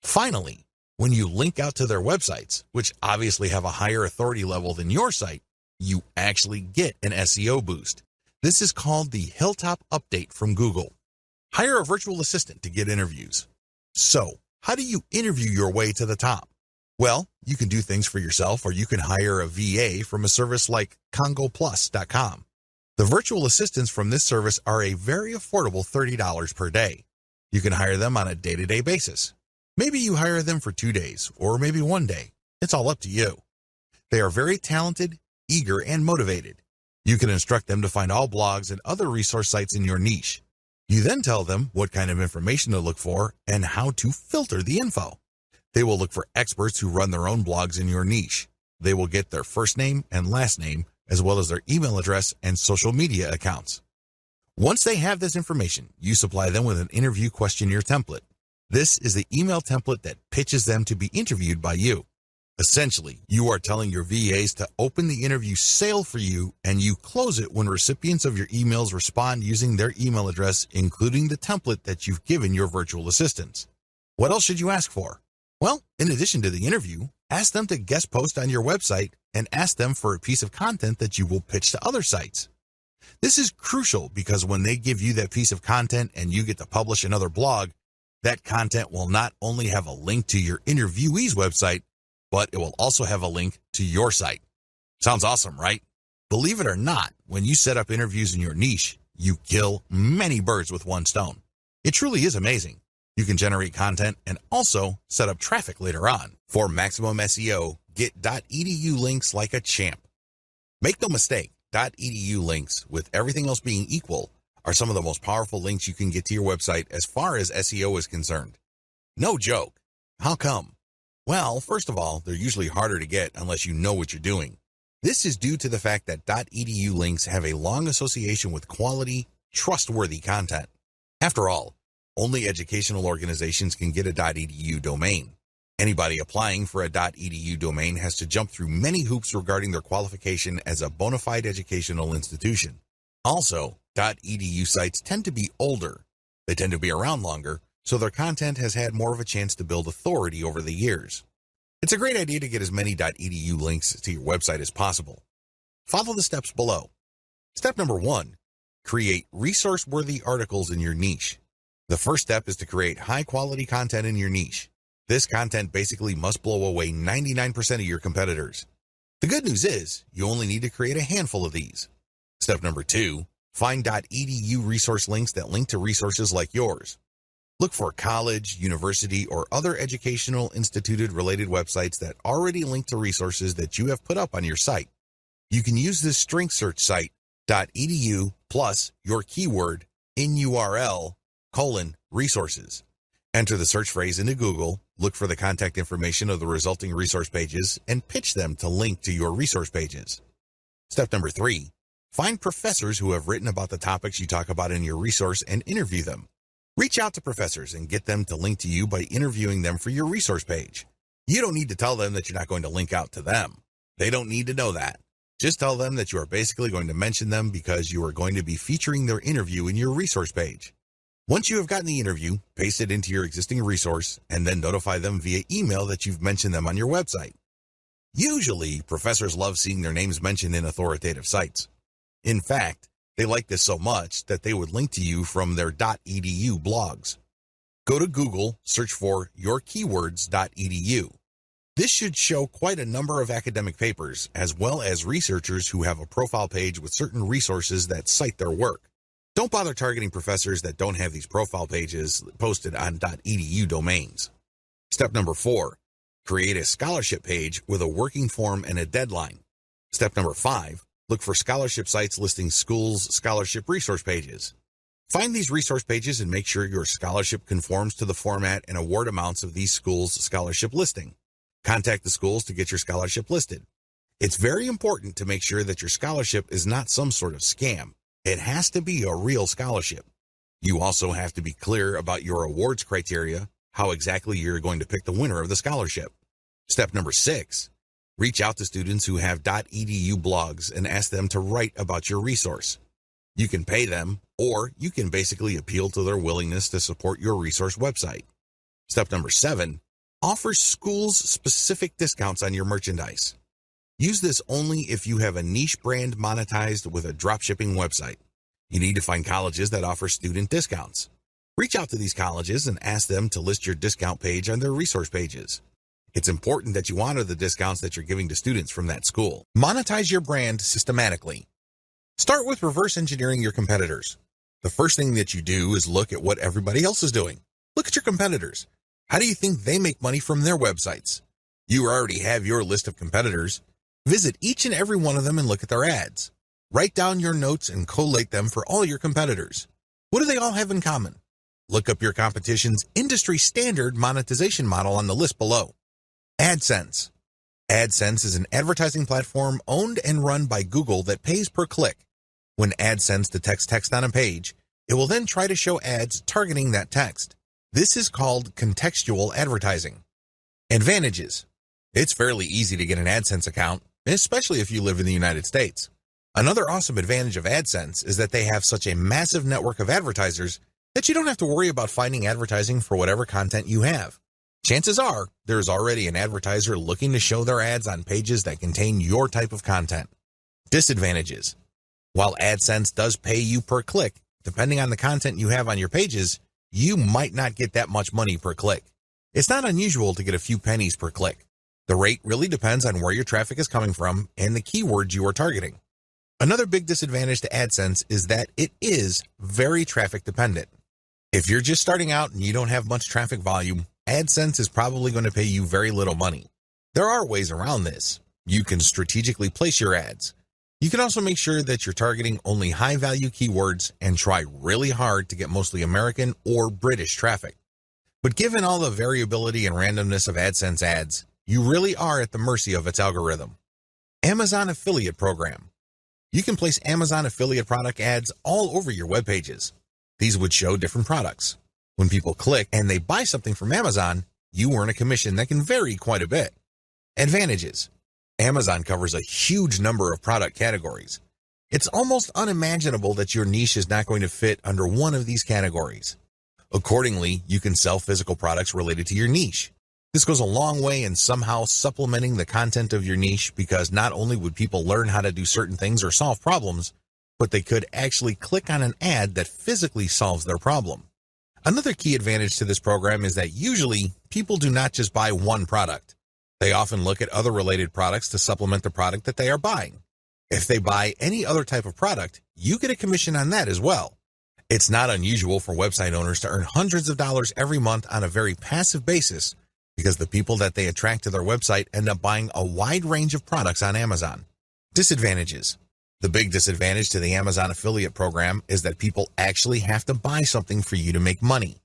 Finally, when you link out to their websites, which obviously have a higher authority level than your site, you actually get an SEO boost. This is called the Hilltop Update from Google. Hire a virtual assistant to get interviews. So, How do you interview your way to the top? Well, you can do things for yourself, or you can hire a VA from a service like congoplus.com. The virtual assistants from this service are a very affordable $30 per day. You can hire them on a day-to-day basis. Maybe you hire them for 2 days, or maybe 1 day. It's all up to you. They are very talented, eager, and motivated. You can instruct them to find all blogs and other resource sites in your niche. You then tell them what kind of information to look for and how to filter the info. They will look for experts who run their own blogs in your niche. They will get their first name and last name, as well as their email address and social media accounts. Once they have this information, you supply them with an interview questionnaire template. This is the email template that pitches them to be interviewed by you. Essentially, you are telling your VAs to open the interview sale for you, and you close it when recipients of your emails respond using their email address, including the template that you've given your virtual assistants. What else should you ask for? Well, in addition to the interview, ask them to guest post on your website and ask them for a piece of content that you will pitch to other sites. This is crucial because when they give you that piece of content and you get to publish another blog, that content will not only have a link to your interviewee's website, but it will also have a link to your site. Sounds awesome, right? Believe it or not, when you set up interviews in your niche, you kill many birds with one stone. It truly is amazing. You can generate content and also set up traffic later on. For maximum SEO, get .edu links like a champ. Make no mistake, .edu links, with everything else being equal, are some of the most powerful links you can get to your website as far as SEO is concerned. No joke. How come? Well, first of all, they're usually harder to get unless you know what you're doing. This is due to the fact that .edu links have a long association with quality, trustworthy content. After all, only educational organizations can get a .edu domain. Anybody applying for a .edu domain has to jump through many hoops regarding their qualification as a bona fide educational institution. Also, .edu sites tend to be older. They tend to be around longer, so their content has had more of a chance to build authority over the years. It's a great idea to get as many .edu links to your website as possible. Follow the steps below. Step number 1, create resource-worthy articles in your niche. The first step is to create high-quality content in your niche. This content basically must blow away 99% of your competitors. The good news is, you only need to create a handful of these. Step number 2, find .edu resource links that link to resources like yours. Look for college, university, or other educational instituted-related websites that already link to resources that you have put up on your site. You can use this string search site, .edu plus your keyword in URL, resources. Enter the search phrase into Google, look for the contact information of the resulting resource pages, and pitch them to link to your resource pages. Step number 3, find professors who have written about the topics you talk about in your resource and interview them. Reach out to professors and get them to link to you by interviewing them for your resource page. You don't need to tell them that you're not going to link out to them. They don't need to know that. Just tell them that you are basically going to mention them because you are going to be featuring their interview in your resource page. Once you have gotten the interview, paste it into your existing resource and then notify them via email that you've mentioned them on your website. Usually, professors love seeing their names mentioned in authoritative sites. In fact, they like this so much that they would link to you from their .edu blogs. Go to Google, search for yourkeywords.edu. This should show quite a number of academic papers, as well as researchers who have a profile page with certain resources that cite their work. Don't bother targeting professors that don't have these profile pages posted on .edu domains. Step number 4, create a scholarship page with a working form and a deadline. Step number 5, look for scholarship sites listing schools' scholarship resource pages. Find these resource pages and make sure your scholarship conforms to the format and award amounts of these schools' scholarship listing. Contact the schools to get your scholarship listed. It's very important to make sure that your scholarship is not some sort of scam. It has to be a real scholarship. You also have to be clear about your awards criteria, how exactly you're going to pick the winner of the scholarship. Step number 6, reach out to students who have .edu blogs and ask them to write about your resource. You can pay them, or you can basically appeal to their willingness to support your resource website. Step number 7, offer schools specific discounts on your merchandise. Use this only if you have a niche brand monetized with a dropshipping website. You need to find colleges that offer student discounts. Reach out to these colleges and ask them to list your discount page on their resource pages. It's important that you honor the discounts that you're giving to students from that school. Monetize your brand systematically. Start with reverse engineering your competitors. The first thing that you do is look at what everybody else is doing. Look at your competitors. How do you think they make money from their websites? You already have your list of competitors. Visit each and every one of them and look at their ads. Write down your notes and collate them for all your competitors. What do they all have in common? Look up your competition's industry standard monetization model on the list below. AdSense. AdSense is an advertising platform owned and run by Google that pays per click. When AdSense detects text on a page, it will then try to show ads targeting that text. This is called contextual advertising. Advantages. It's fairly easy to get an AdSense account, especially if you live in the United States. Another awesome advantage of AdSense is that they have such a massive network of advertisers that you don't have to worry about finding advertising for whatever content you have. Chances are, there's already an advertiser looking to show their ads on pages that contain your type of content. Disadvantages. While AdSense does pay you per click, depending on the content you have on your pages, you might not get that much money per click. It's not unusual to get a few pennies per click. The rate really depends on where your traffic is coming from and the keywords you are targeting. Another big disadvantage to AdSense is that it is very traffic dependent. If you're just starting out and you don't have much traffic volume, AdSense is probably going to pay you very little money. There are ways around this. You can strategically place your ads. You can also make sure that you're targeting only high-value keywords and try really hard to get mostly American or British traffic. But given all the variability and randomness of AdSense ads, you really are at the mercy of its algorithm. Amazon Affiliate Program. You can place Amazon affiliate product ads all over your web pages. These would show different products. When people click and they buy something from Amazon, you earn a commission that can vary quite a bit. Advantages. Amazon covers a huge number of product categories. It's almost unimaginable that your niche is not going to fit under one of these categories. Accordingly, you can sell physical products related to your niche. This goes a long way in somehow supplementing the content of your niche because not only would people learn how to do certain things or solve problems, but they could actually click on an ad that physically solves their problem. Another key advantage to this program is that usually people do not just buy one product. They often look at other related products to supplement the product that they are buying. If they buy any other type of product, you get a commission on that as well. It's not unusual for website owners to earn hundreds of dollars every month on a very passive basis because the people that they attract to their website end up buying a wide range of products on Amazon. Disadvantages. The big disadvantage to the Amazon affiliate program is that people actually have to buy something for you to make money.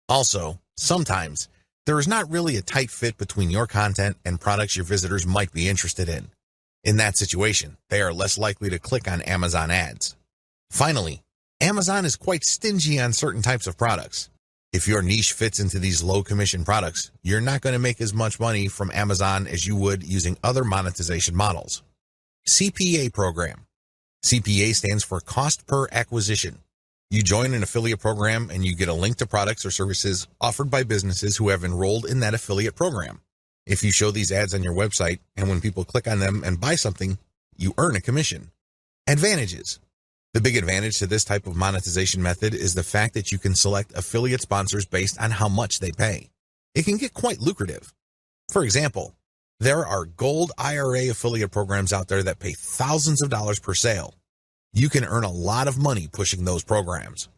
Also, sometimes, there is not really a tight fit between your content and products your visitors might be interested in. In that situation, they are less likely to click on Amazon ads. Finally, Amazon is quite stingy on certain types of products. If your niche fits into these low-commission products, you're not going to make as much money from Amazon as you would using other monetization models. CPA program. CPA stands for Cost Per Acquisition. You join an affiliate program and you get a link to products or services offered by businesses who have enrolled in that affiliate program. If you show these ads on your website and when people click on them and buy something, you earn a commission. Advantages. The big advantage to this type of monetization method is the fact that you can select affiliate sponsors based on how much they pay. It can get quite lucrative. For example, there are gold IRA affiliate programs out there that pay thousands of dollars per sale. You can earn a lot of money pushing those programs.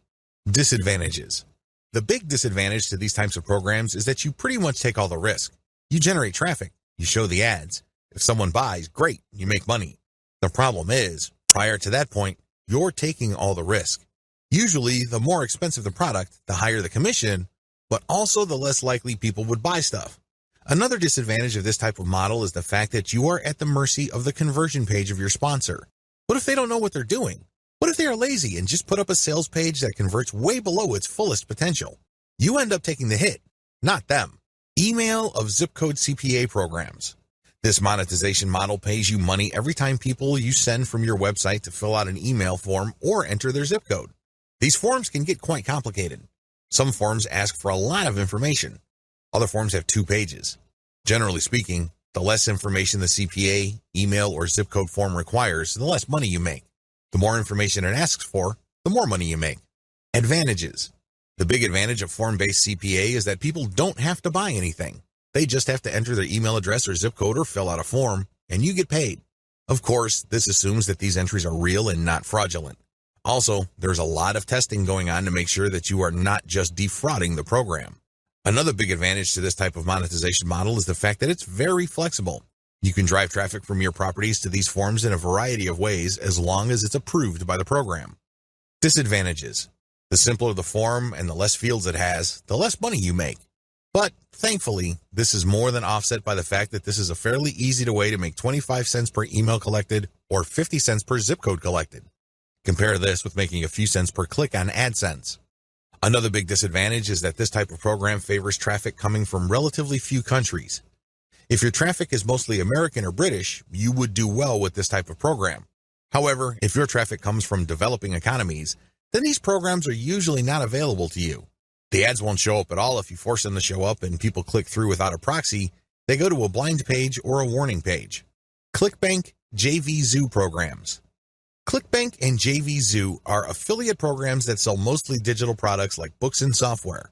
Disadvantages. The big disadvantage to these types of programs is that you pretty much take all the risk. You generate traffic, you show the ads. If someone buys, great, you make money. The problem is, prior to that point, you're taking all the risk. Usually, the more expensive the product, the higher the commission, but also the less likely people would buy stuff. Another disadvantage of this type of model is the fact that you are at the mercy of the conversion page of your sponsor. What if they don't know what they're doing? What if they are lazy and just put up a sales page that converts way below its fullest potential? You end up taking the hit, not them. Email of zip code CPA programs. This monetization model pays you money every time people you send from your website to fill out an email form or enter their zip code. These forms can get quite complicated. Some forms ask for a lot of information. Other forms have 2 pages. Generally speaking, the less information the CPA, email, or zip code form requires, the less money you make. The more information it asks for, the more money you make. Advantages. The big advantage of form-based CPA is that people don't have to buy anything. They just have to enter their email address or zip code or fill out a form, and you get paid. Of course, this assumes that these entries are real and not fraudulent. Also, there's a lot of testing going on to make sure that you are not just defrauding the program. Another big advantage to this type of monetization model is the fact that it's very flexible. You can drive traffic from your properties to these forms in a variety of ways as long as it's approved by the program. Disadvantages. The simpler the form and the less fields it has, the less money you make. But thankfully, this is more than offset by the fact that this is a fairly easy way to make 25 cents per email collected or 50 cents per zip code collected. Compare this with making a few cents per click on AdSense. Another big disadvantage is that this type of program favors traffic coming from relatively few countries. If your traffic is mostly American or British, you would do well with this type of program. However, if your traffic comes from developing economies, then these programs are usually not available to you. The ads won't show up at all if you force them to show up and people click through without a proxy. They go to a blind page or a warning page. ClickBank JVZoo programs. ClickBank and JVZoo are affiliate programs that sell mostly digital products like books and software.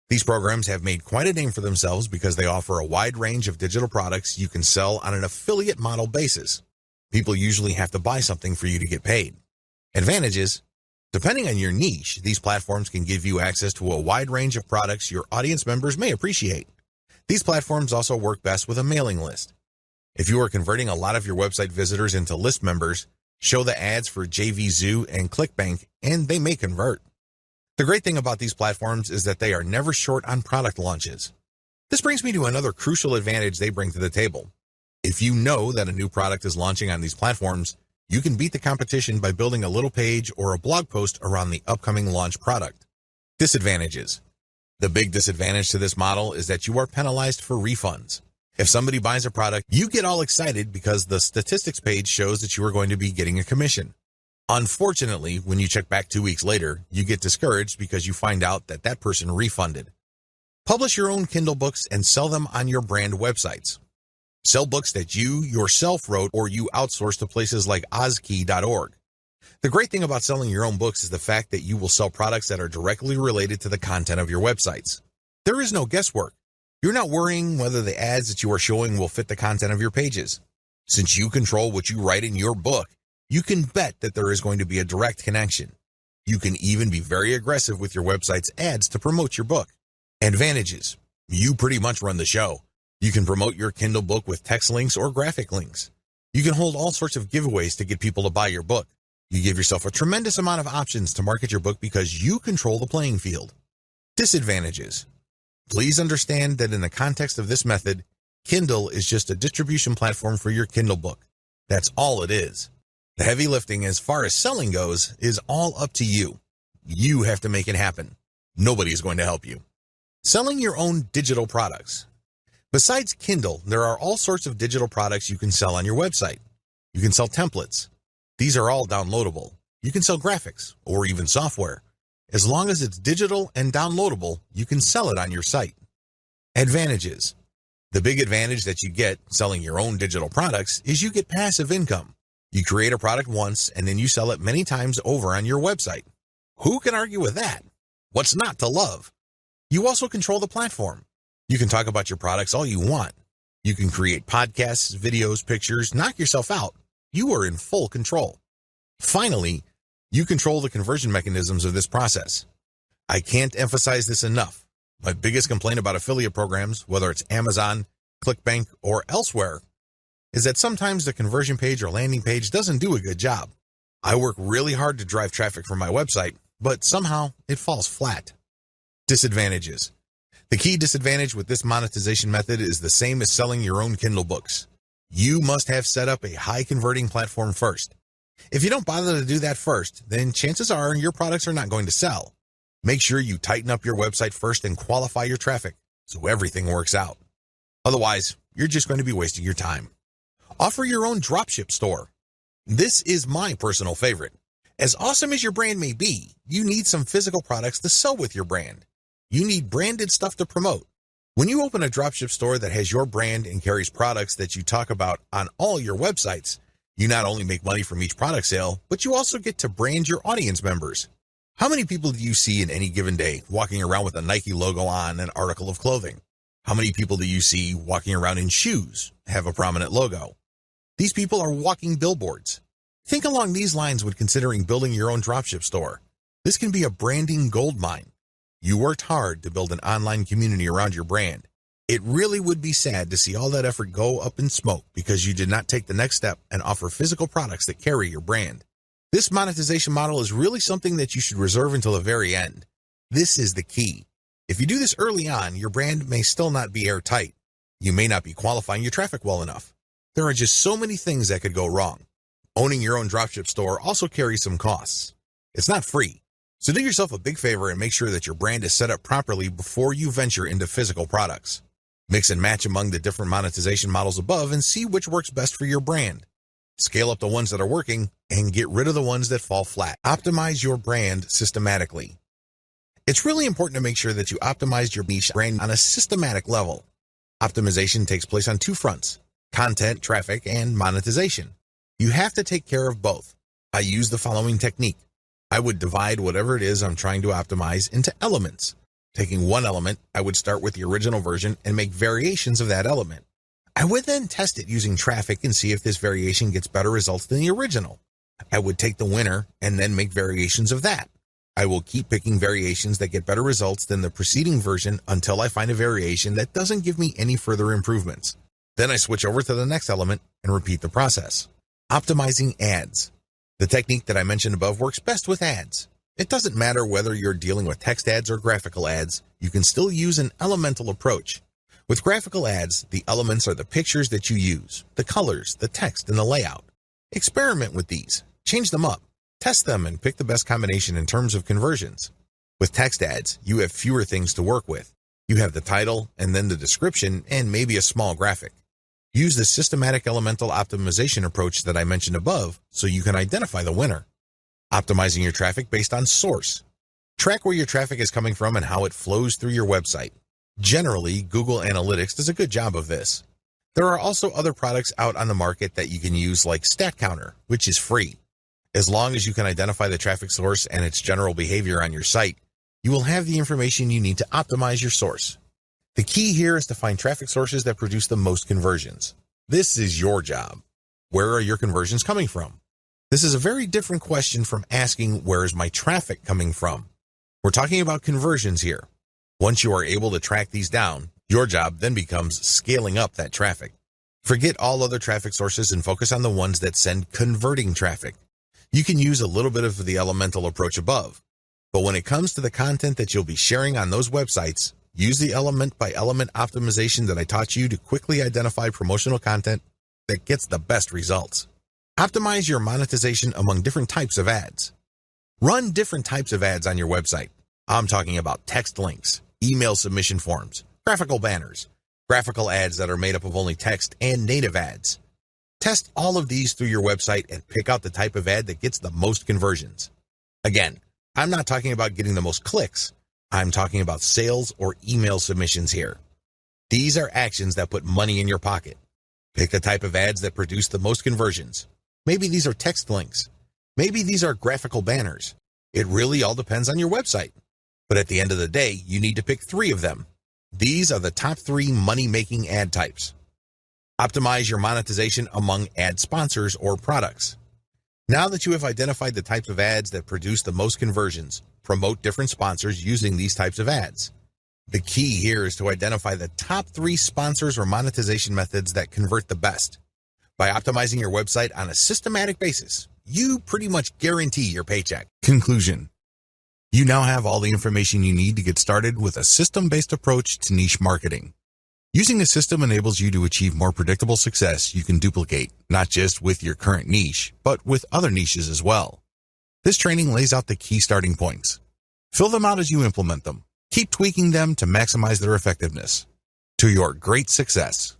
These programs have made quite a name for themselves because they offer a wide range of digital products you can sell on an affiliate model basis. People usually have to buy something for you to get paid. Advantages. Depending on your niche, these platforms can give you access to a wide range of products your audience members may appreciate. These platforms also work best with a mailing list. If you are converting a lot of your website visitors into list members, show the ads for JVZoo and ClickBank, and they may convert. The great thing about these platforms is that they are never short on product launches. This brings me to another crucial advantage they bring to the table. If you know that a new product is launching on these platforms, you can beat the competition by building a little page or a blog post around the upcoming launch product. Disadvantages. The big disadvantage to this model is that you are penalized for refunds. If somebody buys a product, you get all excited because the statistics page shows that you are going to be getting a commission. Unfortunately, when you check back 2 weeks later, you get discouraged because you find out that that person refunded. Publish your own Kindle books and sell them on your brand websites. Sell books that you yourself wrote or you outsource to places like ozkey.org. The great thing about selling your own books is the fact that you will sell products that are directly related to the content of your websites. There is no guesswork. You're not worrying whether the ads that you are showing will fit the content of your pages. Since you control what you write in your book, you can bet that there is going to be a direct connection. You can even be very aggressive with your website's ads to promote your book. Advantages. You pretty much run the show. You can promote your Kindle book with text links or graphic links. You can hold all sorts of giveaways to get people to buy your book. You give yourself a tremendous amount of options to market your book because you control the playing field. Disadvantages. Please understand that in the context of this method, Kindle is just a distribution platform for your Kindle book. That's all it is. The heavy lifting as far as selling goes is all up to you. You have to make it happen. Nobody is going to help you. Selling your own digital products. Besides Kindle, there are all sorts of digital products you can sell on your website. You can sell templates. These are all downloadable. You can sell graphics or even software. As long as it's digital and downloadable, you can sell it on your site. Advantages. The big advantage that you get selling your own digital products is you get passive income. You create a product once and then you sell it many times over on your website. Who can argue with that? What's not to love? You also control the platform. You can talk about your products all you want. You can create podcasts, videos, pictures, knock yourself out. You are in full control. Finally, you control the conversion mechanisms of this process. I can't emphasize this enough. My biggest complaint about affiliate programs, whether it's Amazon, ClickBank, or elsewhere, is that sometimes the conversion page or landing page doesn't do a good job. I work really hard to drive traffic from my website, but somehow it falls flat. Disadvantages. The key disadvantage with this monetization method is the same as selling your own Kindle books. You must have set up a high converting platform first. If you don't bother to do that first, then chances are your products are not going to sell. Make sure you tighten up your website first and qualify your traffic so everything works out. Otherwise, you're just going to be wasting your time. Offer your own dropship store. This is my personal favorite. As awesome as your brand may be, you need some physical products to sell with your brand. You need branded stuff to promote. When you open a dropship store that has your brand and carries products that you talk about on all your websites, you not only make money from each product sale, but you also get to brand your audience members. How many people do you see in any given day walking around with a Nike logo on an article of clothing? How many people do you see walking around in shoes, have a prominent logo? These people are walking billboards. Think along these lines when considering building your own dropship store. This can be a branding goldmine. You worked hard to build an online community around your brand. It really would be sad to see all that effort go up in smoke because you did not take the next step and offer physical products that carry your brand. This monetization model is really something that you should reserve until the very end. This is the key. If you do this early on, your brand may still not be airtight. You may not be qualifying your traffic well enough. There are just so many things that could go wrong. Owning your own dropship store also carries some costs. It's not free. So do yourself a big favor and make sure that your brand is set up properly before you venture into physical products. Mix and match among the different monetization models above and see which works best for your brand. Scale up the ones that are working and get rid of the ones that fall flat. Optimize your brand systematically. It's really important to make sure that you optimize your niche brand on a systematic level. Optimization takes place on two fronts: content, traffic, and monetization. You have to take care of both. I use the following technique. I would divide whatever it is I'm trying to optimize into elements. Taking one element, I would start with the original version and make variations of that element. I would then test it using traffic and see if this variation gets better results than the original. I would take the winner and then make variations of that. I will keep picking variations that get better results than the preceding version until I find a variation that doesn't give me any further improvements. Then I switch over to the next element and repeat the process. Optimizing ads. The technique that I mentioned above works best with ads. It doesn't matter whether you're dealing with text ads or graphical ads, you can still use an elemental approach. With graphical ads, the elements are the pictures that you use, the colors, the text, and the layout. Experiment with these, change them up, test them, and pick the best combination in terms of conversions. With text ads, you have fewer things to work with. You have the title, and then the description, and maybe a small graphic. Use the systematic elemental optimization approach that I mentioned above so you can identify the winner. Optimizing your traffic based on source. Track where your traffic is coming from and how it flows through your website. Generally, Google Analytics does a good job of this. There are also other products out on the market that you can use like Stat Counter, which is free. As long as you can identify the traffic source and its general behavior on your site, you will have the information you need to optimize your source. The key here is to find traffic sources that produce the most conversions. This is your job. Where are your conversions coming from? This is a very different question from asking, where is my traffic coming from? We're talking about conversions here. Once you are able to track these down, your job then becomes scaling up that traffic. Forget all other traffic sources and focus on the ones that send converting traffic. You can use a little bit of the elemental approach above, but when it comes to the content that you'll be sharing on those websites, use the element by element optimization that I taught you to quickly identify promotional content that gets the best results. Optimize your monetization among different types of ads. Run different types of ads on your website. I'm talking about text links, email submission forms, graphical banners, graphical ads that are made up of only text, and native ads. Test all of these through your website and pick out the type of ad that gets the most conversions. Again, I'm not talking about getting the most clicks. I'm talking about sales or email submissions here. These are actions that put money in your pocket. Pick the type of ads that produce the most conversions. Maybe these are text links. Maybe these are graphical banners. It really all depends on your website. But at the end of the day, you need to pick 3 of them. These are the top 3 money-making ad types. Optimize your monetization among ad sponsors or products. Now that you have identified the types of ads that produce the most conversions, promote different sponsors using these types of ads. The key here is to identify the top 3 sponsors or monetization methods that convert the best. By optimizing your website on a systematic basis, you pretty much guarantee your paycheck. Conclusion. You now have all the information you need to get started with a system-based approach to niche marketing. Using a system enables you to achieve more predictable success you can duplicate, not just with your current niche, but with other niches as well. This training lays out the key starting points. Fill them out as you implement them. Keep tweaking them to maximize their effectiveness. To your great success.